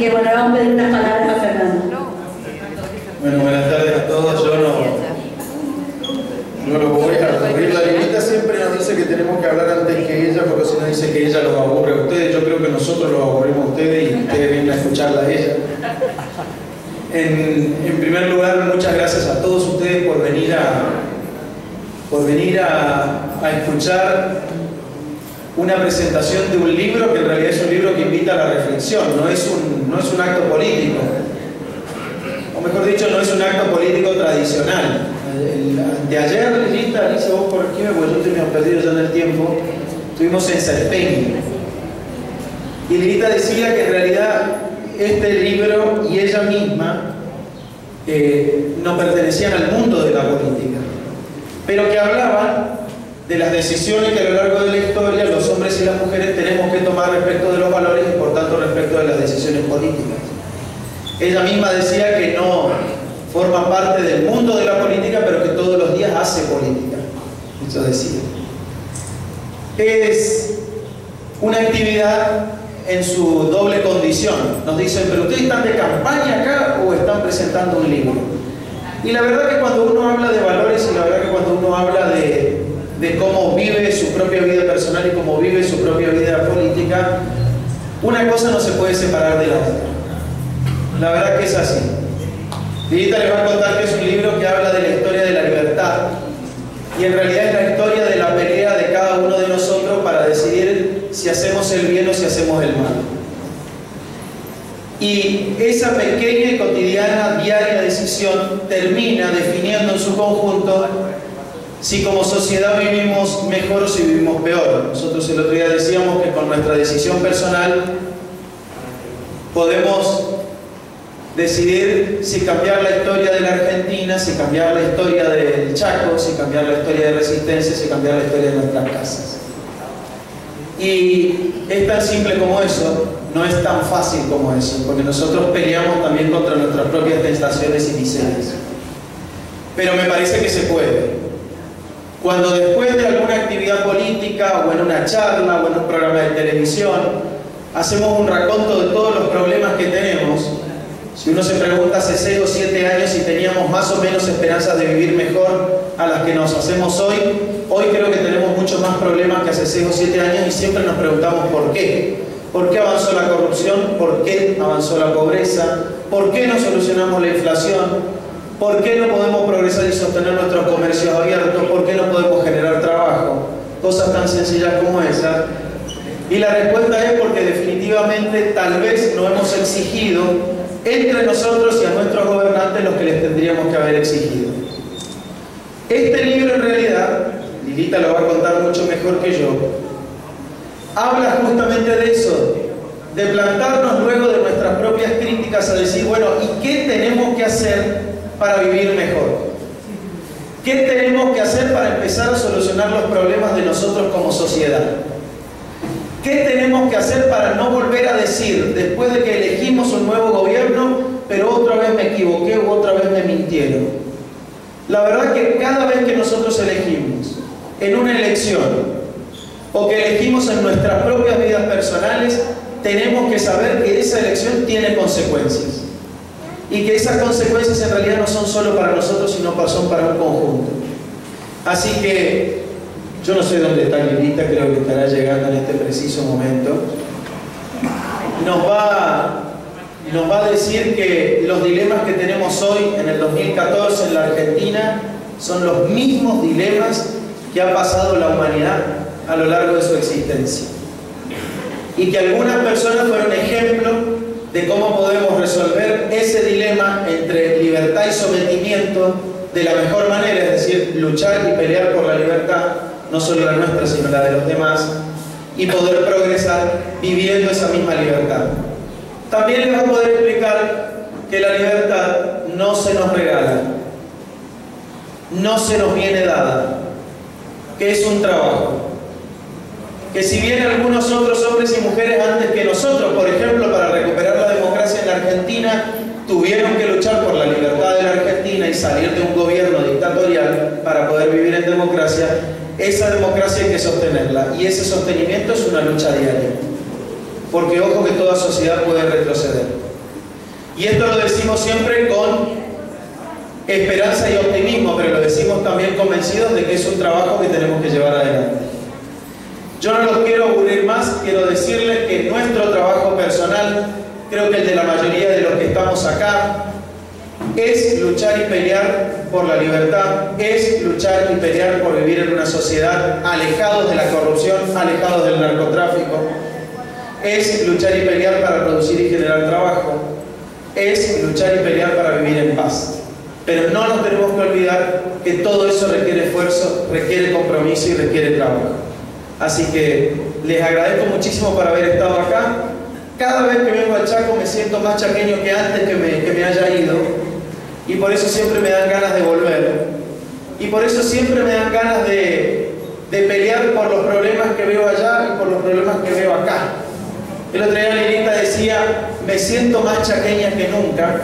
Así que bueno, vamos a pedir unas palabras a Fernando. Bueno, buenas tardes a todos. Yo no lo voy a aburrir. La Lilita siempre nos dice que tenemos que hablar antes que ella, porque si no dice que ella los aburre a ustedes. Yo creo que nosotros los aburrimos a ustedes y ustedes vienen a escucharla a ella. En primer lugar, muchas gracias a todos ustedes por venir a escuchar una presentación de un libro que en realidad es un libro que invita a la reflexión, no es un acto político, o mejor dicho, no es un acto político tradicional. De ayer, Lilita, Alicia, vos corregime porque yo estoy medio perdido ya en el tiempo, estuvimos en Serpeñi y Lilita decía que en realidad este libro y ella misma no pertenecían al mundo de la política, pero que hablaban de las decisiones que a lo largo de la historia los hombres y las mujeres tenemos que tomar respecto de los valores y por tanto respecto de las decisiones políticas. Ella misma decía que no forma parte del mundo de la política, pero que todos los días hace política. Eso decía. Es una actividad en su doble condición. Nos dicen, pero ustedes están de campaña acá o están presentando un libro. Y la verdad que cuando uno habla de valores y la verdad que cuando uno habla de cómo vive su propia vida personal y cómo vive su propia vida política, una cosa no se puede separar de la otra. La verdad que es así. Lilita les va a contar que es un libro que habla de la historia de la libertad y en realidad es la historia de la pelea de cada uno de nosotros para decidir si hacemos el bien o si hacemos el mal. Y esa pequeña y cotidiana, diaria decisión termina definiendo en su conjunto si como sociedad vivimos mejor o si vivimos peor. Nosotros el otro día decíamos que con nuestra decisión personal podemos decidir si cambiar la historia de la Argentina, si cambiar la historia del Chaco, si cambiar la historia de Resistencia, si cambiar la historia de nuestras casas. Y es tan simple como eso, no es tan fácil como eso, porque nosotros peleamos también contra nuestras propias tentaciones y miserias. Pero me parece que se puede. Cuando después de alguna actividad política, o en una charla, o en un programa de televisión, hacemos un raconto de todos los problemas que tenemos, si uno se pregunta hace 6 o 7 años si teníamos más o menos esperanzas de vivir mejor a las que nos hacemos hoy, hoy creo que tenemos muchos más problemas que hace 6 o 7 años y siempre nos preguntamos ¿por qué? ¿Por qué avanzó la corrupción? ¿Por qué avanzó la pobreza? ¿Por qué no solucionamos la inflación? ¿Por qué no podemos progresar y sostener nuestros comercios abiertos? ¿Por qué no podemos generar trabajo? Cosas tan sencillas como esas. Y la respuesta es porque definitivamente tal vez no hemos exigido entre nosotros y a nuestros gobernantes lo que les tendríamos que haber exigido. Este libro en realidad, Lilita lo va a contar mucho mejor que yo, habla justamente de eso, de plantarnos luego de nuestras propias críticas a decir, bueno, ¿y qué tenemos que hacer para vivir mejor? ¿Qué tenemos que hacer para empezar a solucionar los problemas de nosotros como sociedad? ¿Qué tenemos que hacer para no volver a decir, después de que elegimos un nuevo gobierno, pero otra vez me equivoqué o otra vez me mintieron? La verdad que cada vez que nosotros elegimos en una elección o que elegimos en nuestras propias vidas personales, tenemos que saber que esa elección tiene consecuencias. Y que esas consecuencias en realidad no son solo para nosotros, sino son para un conjunto. Así que yo no sé dónde está Lilita, creo que estará llegando en este preciso momento. Nos va a decir que los dilemas que tenemos hoy, en el 2014, en la Argentina, son los mismos dilemas que ha pasado la humanidad a lo largo de su existencia. Y que algunas personas fueron ejemplo de cómo podemos resolver ese dilema entre libertad y sometimiento de la mejor manera, es decir, luchar y pelear por la libertad, no solo la nuestra, sino la de los demás, y poder progresar viviendo esa misma libertad. También les voy a poder explicar que la libertad no se nos regala, no se nos viene dada, que es un trabajo. Que si bien algunos otros hombres y mujeres antes que nosotros, por ejemplo, para recuperar la democracia en la Argentina, tuvieron que luchar por la libertad de la Argentina y salir de un gobierno dictatorial para poder vivir en democracia, esa democracia hay que sostenerla. Y ese sostenimiento es una lucha diaria. Porque ojo que toda sociedad puede retroceder. Y esto lo decimos siempre con esperanza y optimismo, pero lo decimos también convencidos de que es un trabajo que tenemos que llevar adelante. Yo no los quiero aburrir más, quiero decirles que nuestro trabajo personal, creo que el de la mayoría de los que estamos acá, es luchar y pelear por la libertad, es luchar y pelear por vivir en una sociedad alejados de la corrupción, alejados del narcotráfico, es luchar y pelear para producir y generar trabajo, es luchar y pelear para vivir en paz. Pero no nos tenemos que olvidar que todo eso requiere esfuerzo, requiere compromiso y requiere trabajo. Así que les agradezco muchísimo por haber estado acá. Cada vez que vengo al Chaco me siento más chaqueño que antes que me haya ido, y por eso siempre me dan ganas de volver, y por eso siempre me dan ganas de pelear por los problemas que veo allá y por los problemas que veo acá. El otro día Lilita decía, me siento más chaqueña que nunca,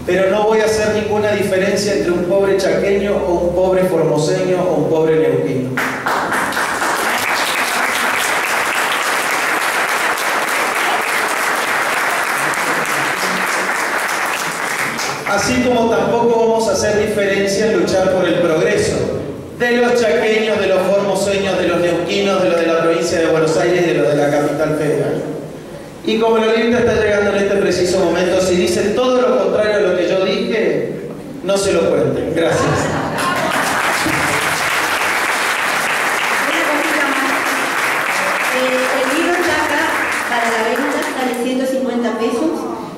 pero no voy a hacer ninguna diferencia entre un pobre chaqueño o un pobre formoseño o un pobre neuquino. Así como tampoco vamos a hacer diferencia en luchar por el progreso de los chaqueños, de los formoseños, de los neuquinos, de los de la provincia de Buenos Aires y de los de la capital federal. Y como la Lilita está llegando en este preciso momento, si dicen todo lo contrario a lo que yo dije, no se lo cuenten. Gracias. El libro está acá para la venta, sale 150 pesos.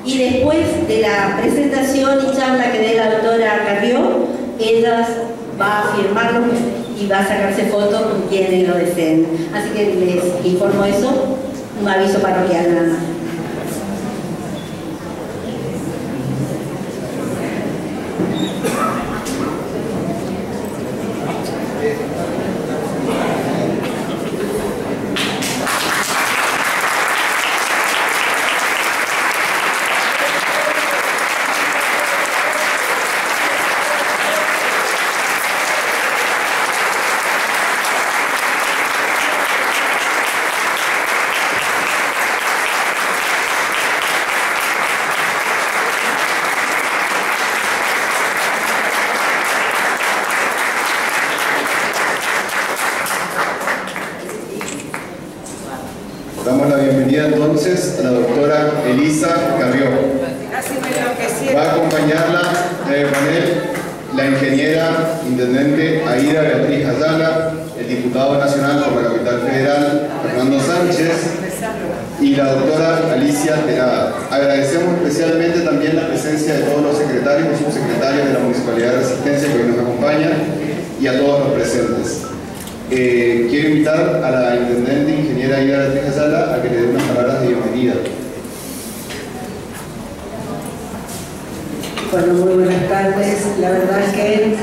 Y después de la presentación y charla que dé la doctora Carrió, ella va a firmarlo y va a sacarse fotos con quienes lo deseen. Así que les informo eso, un aviso parroquial nada más. Damos la bienvenida entonces a la doctora Elisa Carrió. Va a acompañarla en el panel la ingeniera intendente Aida Beatriz Ayala, el diputado nacional por la capital federal Fernando Sánchez y la doctora Alicia Terada. Agradecemos especialmente también la presencia de todos los secretarios y subsecretarios de la Municipalidad de Resistencia que hoy nos acompañan y a todos los presentes. Quiero invitar a la intendente ingeniera Aida Beatriz Ayala a que le dé unas palabras de bienvenida. Bueno, muy buenas tardes. La verdad que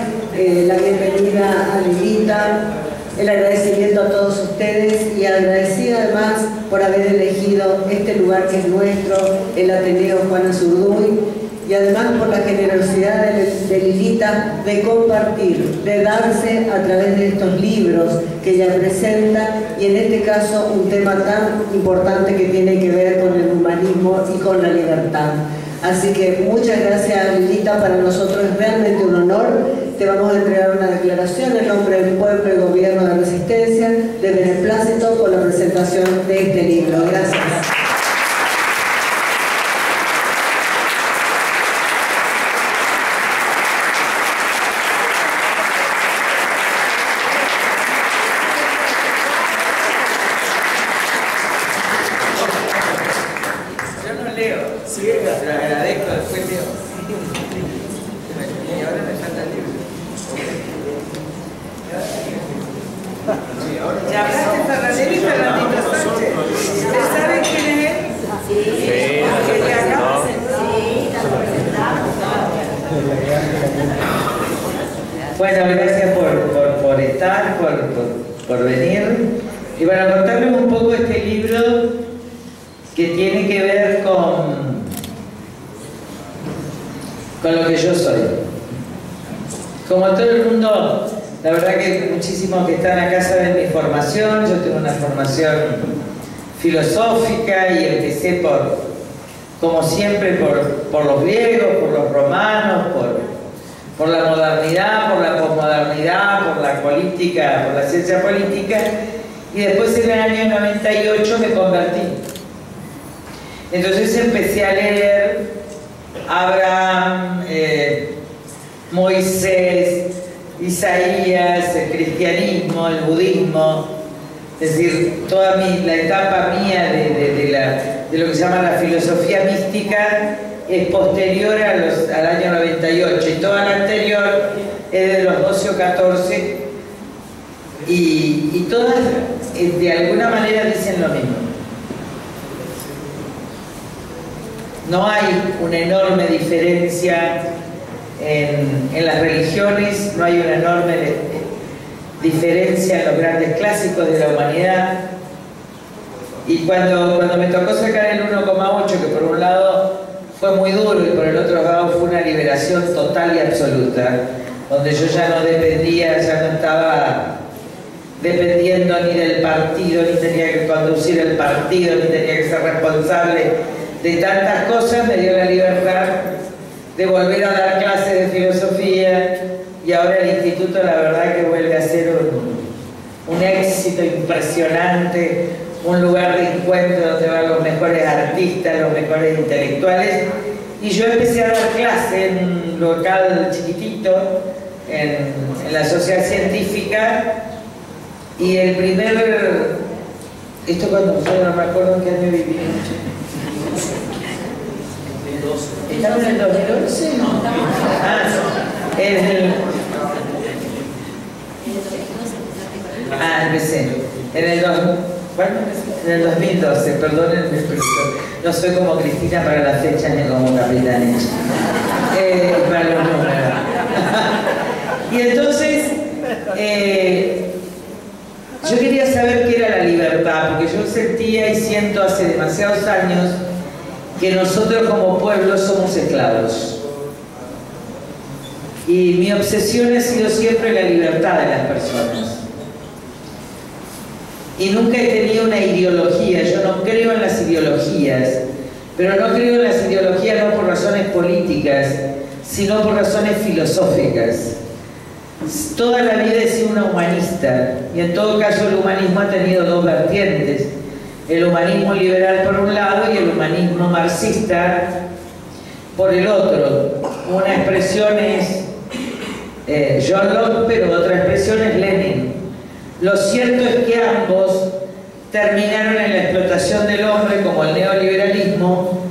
la bienvenida a Lilita, el agradecimiento a todos ustedes y agradecida además por haber elegido este lugar que es nuestro, el Ateneo Juana Zurduy, y además por la generosidad de Lilita de compartir, de darse a través de estos libros que ella presenta, y en este caso un tema tan importante que tiene que ver con el humanismo y con la libertad. Así que muchas gracias, Lilita, para nosotros es realmente un honor. Te vamos a entregar una declaración en nombre del pueblo y gobierno de Resistencia de beneplácito con la presentación de este libro. Gracias. Bueno, gracias por estar, por venir y para contarles un poco este libro que tiene que ver con lo que yo soy. Como todo el mundo, la verdad que muchísimos que están acá saben mi formación. Yo tengo una formación filosófica y empecé como siempre, por los griegos, por los romanos, por la modernidad, por la posmodernidad, por la política, por la ciencia política, y después en el año 98 me convertí. Entonces empecé a leer Abraham, Moisés, Isaías, el cristianismo, el budismo, es decir, toda la etapa mía de lo que se llama la filosofía mística es posterior al año 98, y toda la anterior es de los 12 o 14, y todas de alguna manera dicen lo mismo. No hay una enorme diferencia en las religiones, no hay una enorme diferencia en los grandes clásicos de la humanidad. Y cuando me tocó sacar el 1,8, que por un lado fue muy duro y por el otro lado fue una liberación total y absoluta, donde yo ya no dependía, ya no estaba dependiendo ni del partido, ni tenía que conducir el partido, ni tenía que ser responsable de tantas cosas, me dio la libertad de volver a dar clases de filosofía, y ahora el instituto la verdad que vuelve a ser un éxito impresionante, un lugar de encuentro donde van los mejores artistas, los mejores intelectuales. Y yo empecé a dar clase en un local chiquitito, en la sociedad científica, y el primer... Esto cuando yo no me acuerdo en qué año viví. ¿Estamos en el 2011? No. Empecé. En el 2012, perdónenme, pero no soy como Cristina para las fechas ni como Capitán para los números. Y entonces, yo quería saber qué era la libertad, porque yo sentía y siento hace demasiados años que nosotros como pueblo somos esclavos. Y mi obsesión ha sido siempre la libertad de las personas. Y nunca he tenido una ideología, yo no creo en las ideologías, pero no creo en las ideologías no por razones políticas, sino por razones filosóficas. Toda la vida he sido una humanista, y en todo caso el humanismo ha tenido dos vertientes: el humanismo liberal por un lado y el humanismo marxista por el otro. Una expresión es John Locke, pero otra expresión es Lenin. Lo cierto es que ambos terminaron en la explotación del hombre como el neoliberalismo,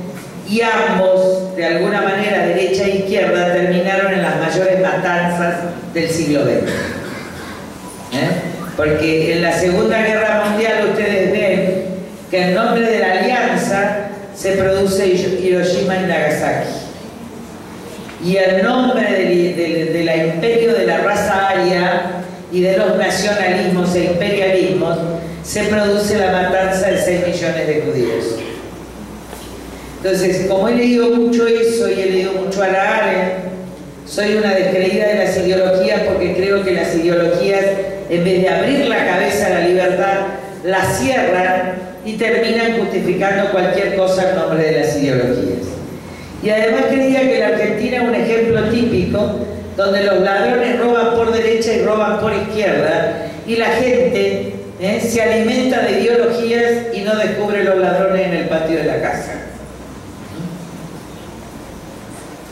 y ambos, de alguna manera, derecha e izquierda, terminaron en las mayores matanzas del siglo XX. Porque en la Segunda Guerra Mundial ustedes ven que en nombre de la alianza se produce Hiroshima y Nagasaki. Y en nombre del imperio de la raza aria y de los nacionalismos e imperialismos se produce la matanza de 6 millones de judíos. Entonces, como he leído mucho eso y he leído mucho a Hannah Arendt, soy una descreída de las ideologías, porque creo que las ideologías, en vez de abrir la cabeza a la libertad, la cierran y terminan justificando cualquier cosa en nombre de las ideologías. Y además creía que la Argentina es un ejemplo típico donde los ladrones roban por derecha y roban por izquierda, y la gente se alimenta de ideologías y no descubre los ladrones en el patio de la casa.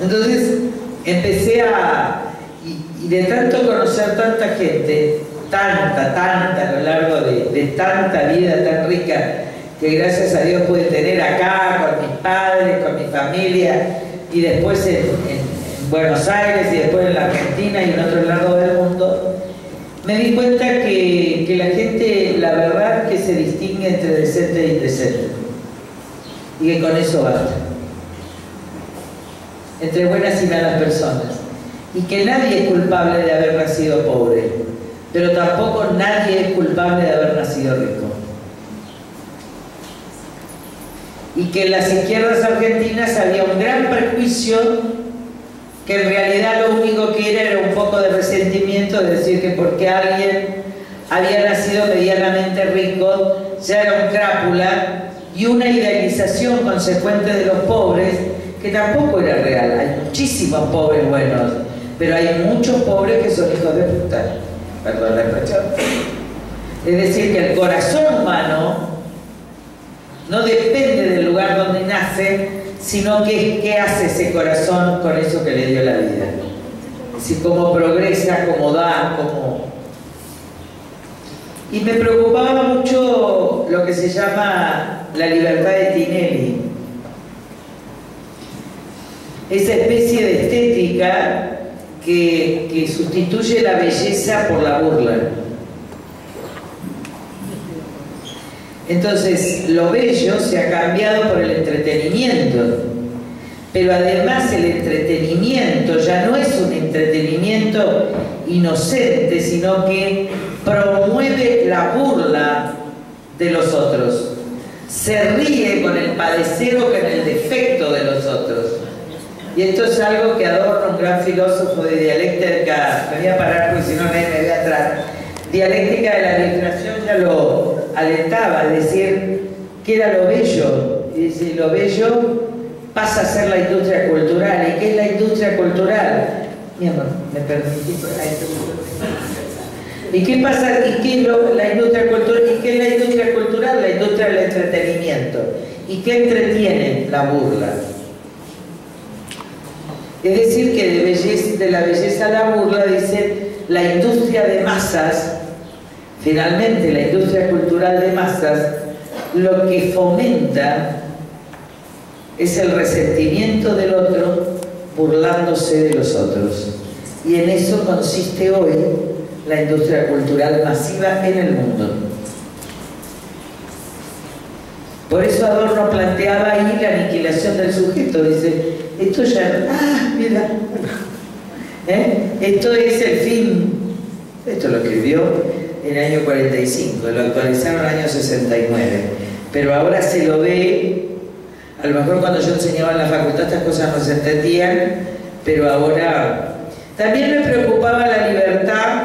Entonces empecé y de tanto conocer tanta gente, tanta a lo largo de tanta vida tan rica que gracias a Dios pude tener acá, con mis padres, con mi familia, y después en Buenos Aires, y después en la Argentina y en otros lados del mundo, me di cuenta que la gente, la verdad, que se distingue entre decente e indecente, y que con eso basta, entre buenas y malas personas, y que nadie es culpable de haber nacido pobre, pero tampoco nadie es culpable de haber nacido rico. Y que en las izquierdas argentinas había un gran prejuicio que en realidad lo único que era un poco de resentimiento, de decir que porque alguien había nacido medianamente rico ya era un crápula y una idealización consecuente de los pobres que tampoco era real. Hay muchísimos pobres buenos, pero hay muchos pobres que son hijos de puta. Perdón la expresión. Es decir, que el corazón humano no depende del lugar donde nace, sino que qué hace ese corazón con eso que le dio la vida. Es decir, cómo progresa, cómo da, cómo... Y me preocupaba mucho lo que se llama la libertad de Tinelli. Esa especie de estética que sustituye la belleza por la burla. Entonces, lo bello se ha cambiado por el entretenimiento, pero además el entretenimiento ya no es un entretenimiento inocente, sino que promueve la burla de los otros. Se ríe con el padecer o con el defecto de los otros. Y esto es algo que Adorno, un gran filósofo de dialéctica, me voy a parar porque si no nadie me ve atrás, dialéctica de la ilustración ya lo alentaba, es decir, ¿qué era lo bello? Y dice, lo bello pasa a ser la industria cultural. ¿Y qué es la industria cultural? Mi amor, ¿me permitís? ¿Y qué pasa? ¿Y qué es la industria cultural? ¿Y qué es la industria cultural? La industria del entretenimiento. ¿Y qué entretiene? La burla. Es decir, que de la belleza a la burla, dice, la industria de masas, finalmente la industria cultural de masas, lo que fomenta es el resentimiento del otro burlándose de los otros. Y en eso consiste hoy la industria cultural masiva en el mundo. Por eso Adorno planteaba ahí la aniquilación del sujeto. Dice, esto ya... ¡Ah, mira! Esto es el fin. Esto lo escribió en el año 45, lo actualizaron en el año 69. Pero ahora se lo ve, a lo mejor cuando yo enseñaba en la facultad estas cosas no se entendían, pero ahora... También me preocupaba la libertad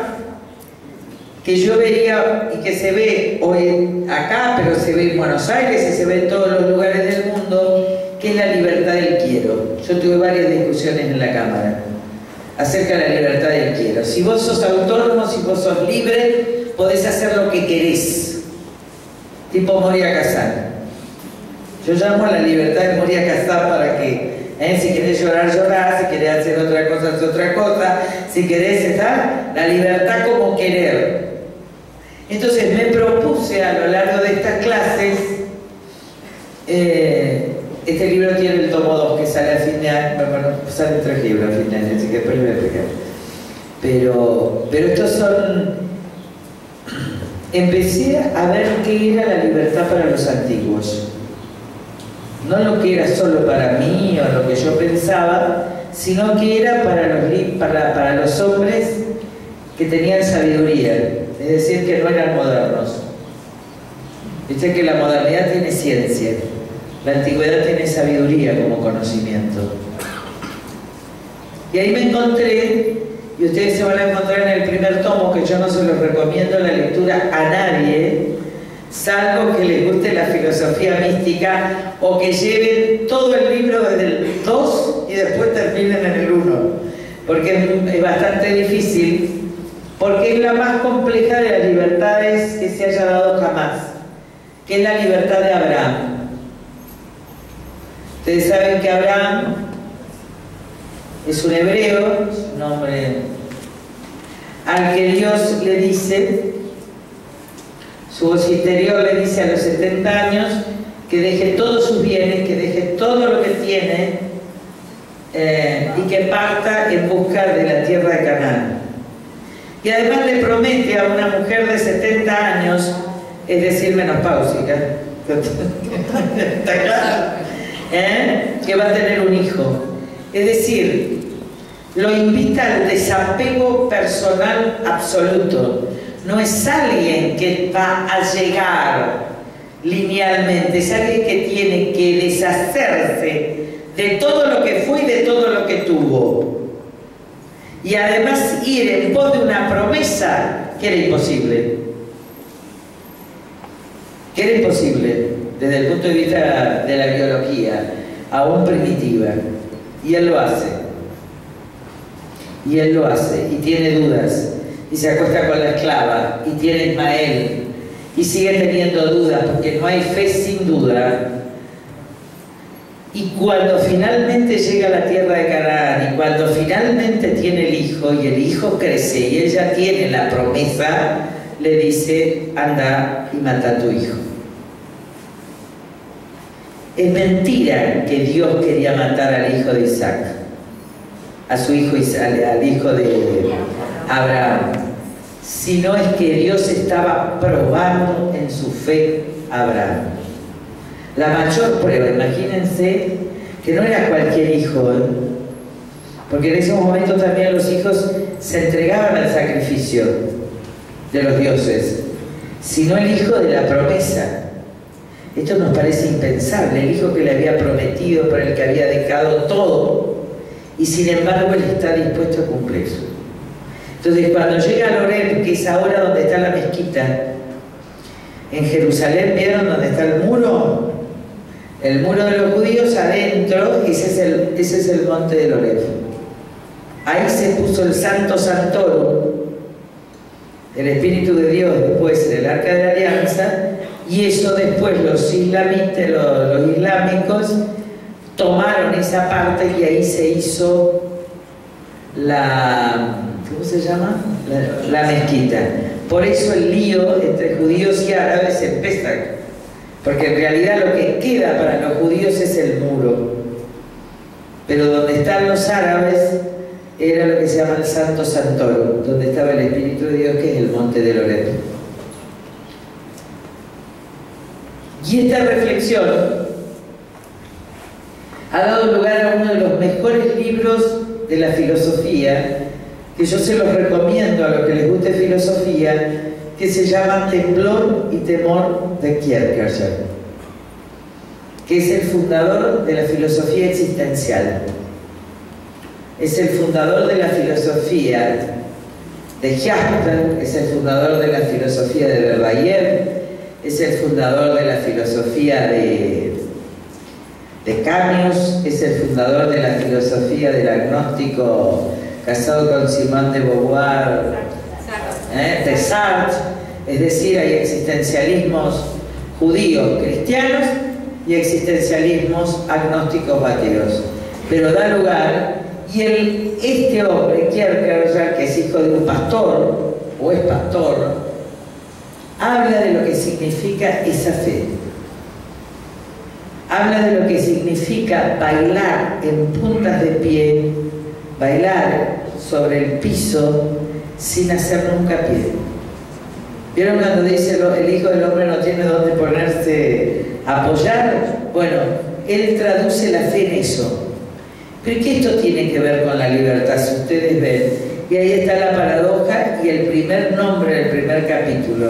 que yo veía y que se ve hoy acá, pero se ve en Buenos Aires y se ve en todos los lugares del mundo, que es la libertad del quiero. Yo tuve varias discusiones en la Cámara acerca de la libertad del quiero. Si vos sos autónomo, si vos sos libre, podés hacer lo que querés. Tipo Moria Kazan. Yo llamo a la libertad de Moria Kazan para que, si querés llorar, llorar, si querés hacer otra cosa, hacer otra cosa, si querés estar, la libertad como querer. Entonces me propuse a lo largo de estas clases, este libro tiene el tomo 2 que sale a fin de año, bueno, salen 3 libros a fin de año, así que después lo voy a explicar. Pero estos son... Empecé a ver qué era la libertad para los antiguos. No lo que era solo para mí o lo que yo pensaba, sino que era para los hombres que tenían sabiduría, es decir, que no eran modernos. Viste que la modernidad tiene ciencia, la antigüedad tiene sabiduría como conocimiento. Y ahí me encontré, y ustedes se van a encontrar en el primer tomo, que yo no se los recomiendo la lectura a nadie, salvo que les guste la filosofía mística o que lleven todo el libro desde el 2 y después terminen en el 1, porque es bastante difícil, porque es la más compleja de las libertades que se haya dado jamás, que es la libertad de Abraham. Ustedes saben que Abraham es un hebreo, es un hombre al que Dios le dice, su voz interior le dice a los 70 años que deje todos sus bienes, que deje todo lo que tiene y que parta en busca de la tierra de Canaán. Y además le promete a una mujer de 70 años, es decir, menopáusica, ¿está claro? Que va a tener un hijo. Es decir, lo invita al desapego personal absoluto. No es alguien que va a llegar linealmente, es alguien que tiene que deshacerse de todo lo que fue y de todo lo que tuvo. Y además ir en pos de una promesa que era imposible. Que era imposible. desde el punto de vista de la biología, aún primitiva. Y él lo hace. Y él lo hace, y tiene dudas, y se acuesta con la esclava, y tiene Ismael, y sigue teniendo dudas, porque no hay fe sin duda. Y cuando finalmente llega a la tierra de Canaán, y cuando finalmente tiene el hijo, y el hijo crece, y ella tiene la promesa, le dice, anda y mata a tu hijo. Es mentira que Dios quería matar al hijo de Isaac, a su hijo, al hijo de Abraham, sino es que Dios estaba probando en su fe a Abraham. La mayor prueba, imagínense que no era cualquier hijo, porque en ese momento también los hijos se entregaban al sacrificio de los dioses, sino el hijo de la promesa. Esto nos parece impensable, el hijo que le había prometido, por el que había dejado todo, y sin embargo él está dispuesto a cumplir. Entonces cuando llega a Oreb, que es ahora donde está la mezquita, en Jerusalén, ¿vieron donde está el muro? El muro de los judíos adentro, ese es el monte de Oreb. Ahí se puso el Santo Santorum, el Espíritu de Dios después del Arca de la Alianza, y eso después los islamitas, los islámicos tomaron esa parte y ahí se hizo la, ¿cómo se llama? La mezquita. Por eso el lío entre judíos y árabes empieza, porque en realidad lo que queda para los judíos es el muro, pero donde están los árabes era lo que se llama el Santo Santorum, donde estaba el Espíritu de Dios, que es el monte del Oreb. Y esta reflexión ha dado lugar a uno de los mejores libros de la filosofía, que yo se los recomiendo a los que les guste filosofía, que se llama Temblor y Temor de Kierkegaard, que es el fundador de la filosofía existencial. Es el fundador de la filosofía de Husserl, es el fundador de la filosofía de Verdaguer, es el fundador de la filosofía de Camus, es el fundador de la filosofía del agnóstico casado con Simone de Beauvoir, de Sartre. Es decir, hay existencialismos judíos cristianos y existencialismos agnósticos ateos, pero da lugar, y este hombre, Kierkegaard, que es hijo de un pastor, o es pastor, habla de lo que significa esa fe. Habla de lo que significa bailar en puntas de pie, bailar sobre el piso sin hacer nunca pie. ¿Vieron cuando dice el Hijo del Hombre no tiene dónde ponerse a apoyar? Bueno, él traduce la fe en eso. Pero ¿qué esto tiene que ver con la libertad? Si ustedes ven, y ahí está la paradoja y el primer nombre del primer capítulo.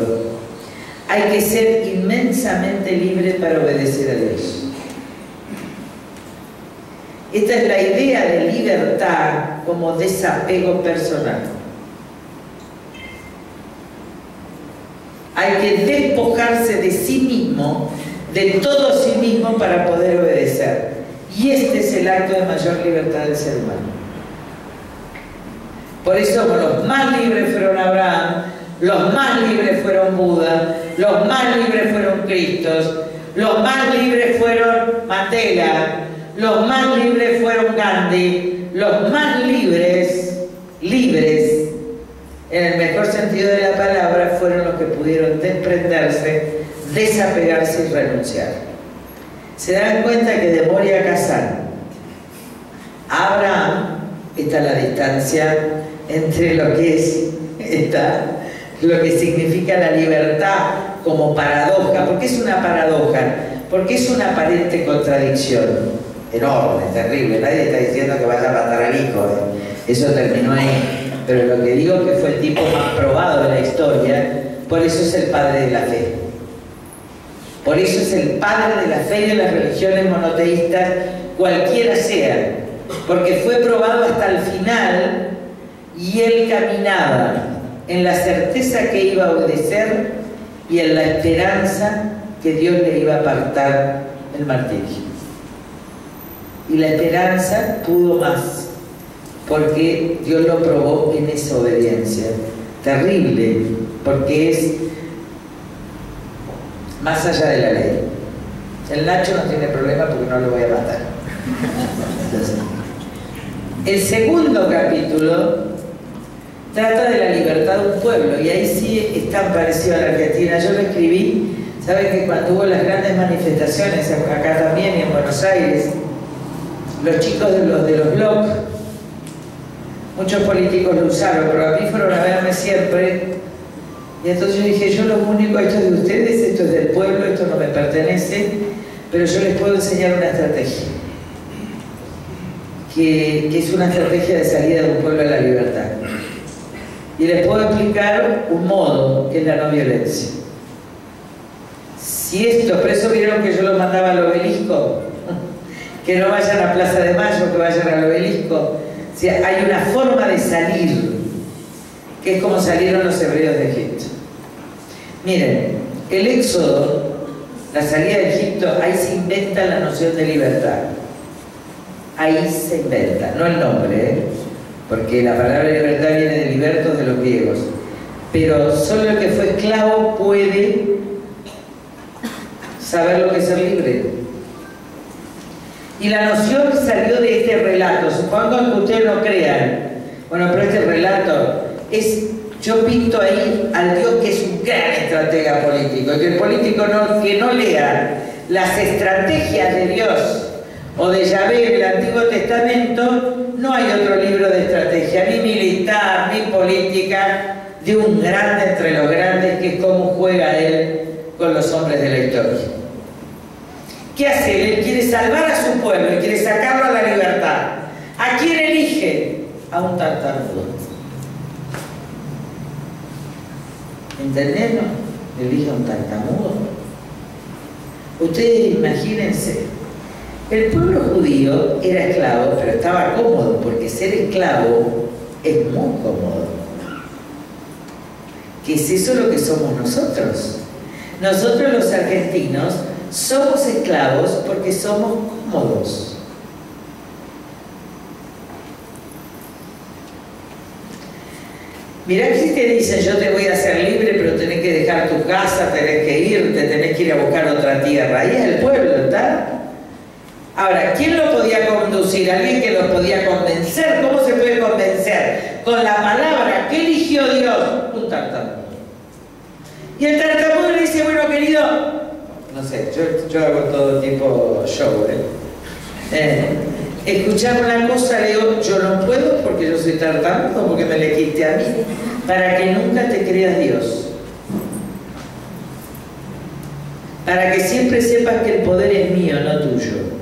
Hay que ser inmensamente libre para obedecer a Dios. Esta es la idea de libertad como desapego personal. Hay que despojarse de sí mismo, de todo sí mismo, para poder obedecer. Y este es el acto de mayor libertad del ser humano. Por eso los más libres fueron Abraham, los más libres fueron Buda, los más libres fueron Cristos, los más libres fueron Mandela, los más libres fueron Gandhi, los más libres, en el mejor sentido de la palabra, fueron los que pudieron desprenderse, desapegarse y renunciar. Se dan cuenta que de Moria a Kazán, Abraham, está la distancia entre lo que es lo que significa la libertad como paradoja. ¿Por qué es una paradoja? Porque es una aparente contradicción enorme, terrible. Nadie está diciendo que vaya a matar al hijo, eso terminó ahí, pero lo que digo es que fue el tipo más probado de la historia. Por eso es el padre de la fe, por eso es el padre de la fe y de las religiones monoteístas, cualquiera sea, porque fue probado hasta el final y él caminaba en la certeza que iba a obedecer y en la esperanza que Dios le iba a apartar el martirio. Y la esperanza pudo más, porque Dios lo probó en esa obediencia. Terrible, porque es más allá de la ley. El Nacho no tiene problema porque no lo voy a matar. Entonces, el segundo capítulo trata de la libertad de un pueblo, y ahí sí es tan parecido a la Argentina. Yo lo escribí, saben que cuando hubo las grandes manifestaciones acá también y en Buenos Aires, los chicos de los blogs, muchos políticos lo usaron, pero a mí fueron a verme siempre, y entonces yo dije, yo lo único, esto es de ustedes, esto es del pueblo, esto no me pertenece, pero yo les puedo enseñar una estrategia, que es una estrategia de salida de un pueblo a la libertad. Y les puedo explicar un modo, que es la no violencia. Si esto, por eso vieron que yo los mandaba al obelisco, que no vayan a Plaza de Mayo, que vayan al obelisco. O sea, hay una forma de salir, que es como salieron los hebreos de Egipto. Miren, el éxodo, la salida de Egipto, ahí se inventa la noción de libertad. Ahí se inventa, no el nombre, porque la palabra libertad viene de libertos, de los griegos. Pero solo el que fue esclavo puede saber lo que es ser libre. Y la noción salió de este relato. Supongo que ustedes no crean. Bueno, pero este relato es... Yo pinto ahí al Dios que es un gran estratega político. Que el político que no lea las estrategias de Dios o de Yahvé en el Antiguo Testamento, no hay otro libro de estrategia, ni militar, ni política, de un grande entre los grandes, que es cómo juega él con los hombres de la historia. ¿Qué hace? Él quiere salvar a su pueblo y quiere sacarlo a la libertad. ¿A quién elige? A un tartamudo. ¿Entendés? Elige a un tartamudo. Ustedes imagínense, el pueblo judío era esclavo, pero estaba cómodo, porque ser esclavo es muy cómodo. ¿Qué es eso lo que somos nosotros? Nosotros los argentinos somos esclavos porque somos cómodos. Mirá que si te dicen, yo te voy a hacer libre, pero tenés que dejar tu casa, tenés que irte, tenés que ir a buscar otra tierra. Ahí es el pueblo, ¿está? Ahora, ¿quién lo podía conducir? ¿Alguien que los podía convencer? ¿Cómo se puede convencer? Con la palabra. ¿Qué eligió Dios? Un tartamudo. Y el tartamudo le dice, bueno, querido, no sé, yo hago todo tipo show, escuchar una cosa, le digo, yo no puedo porque yo soy tartamudo, porque me elegiste a mí, para que nunca te creas Dios. Para que siempre sepas que el poder es mío, no tuyo.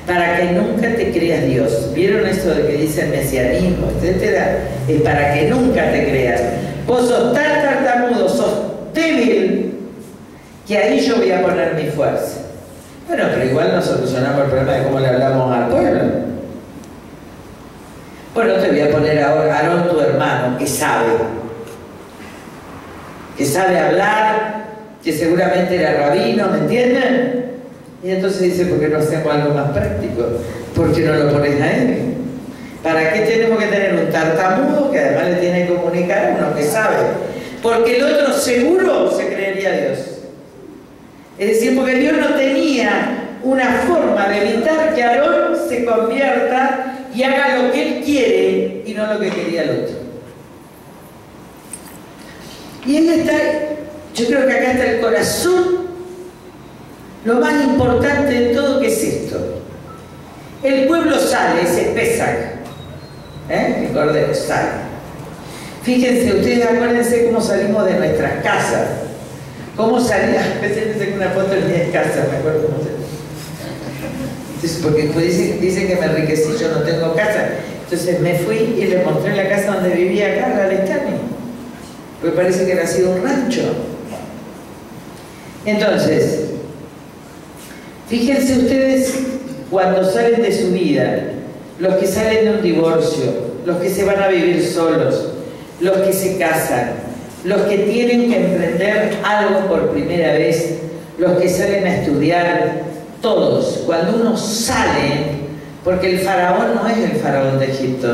Para que nunca te creas Dios. ¿Vieron esto de que dicen mesianismo, etcétera? Es para que nunca te creas. Vos sos tan tartamudo, sos débil, que ahí yo voy a poner mi fuerza. Bueno, pero igual no solucionamos el problema de cómo le hablamos al pueblo. Bueno, te voy a poner ahora a Aarón, tu hermano, que sabe hablar, que seguramente era rabino, ¿me entienden? Y entonces dice, ¿por qué no hacemos algo más práctico? ¿Por qué no lo pones a él? ¿Para qué tenemos que tener un tartamudo que además le tiene que comunicar a uno que sabe? Porque el otro seguro se creería Dios. Es decir, porque Dios no tenía una forma de evitar que Aarón se convierta y haga lo que él quiere y no lo que quería el otro. Y ahí está, yo creo que acá está el corazón, lo más importante de todo, que es esto. El pueblo sale, es Pesaj, el cordero sale. Fíjense, ustedes acuérdense cómo salimos de nuestras casas. ¿Cómo salía? A veces me saqué una foto en mi casa, me acuerdo cómo se... Entonces, porque dicen que me enriquecí, yo no tengo casa. Entonces me fui y le mostré la casa donde vivía acá, la Lestani. Porque parece que era sido un rancho. Entonces, fíjense ustedes cuando salen de su vida, los que salen de un divorcio, los que se van a vivir solos, los que se casan, los que tienen que emprender algo por primera vez, los que salen a estudiar, todos, cuando uno sale, porque el faraón no es el faraón de Egipto,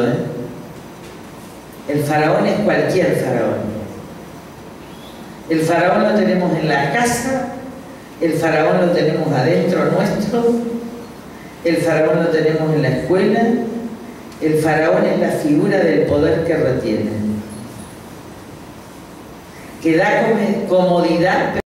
el faraón es cualquier faraón. El faraón lo tenemos en la casa, el faraón lo tenemos adentro nuestro, el faraón lo tenemos en la escuela, el faraón es la figura del poder que retiene, que da comodidad.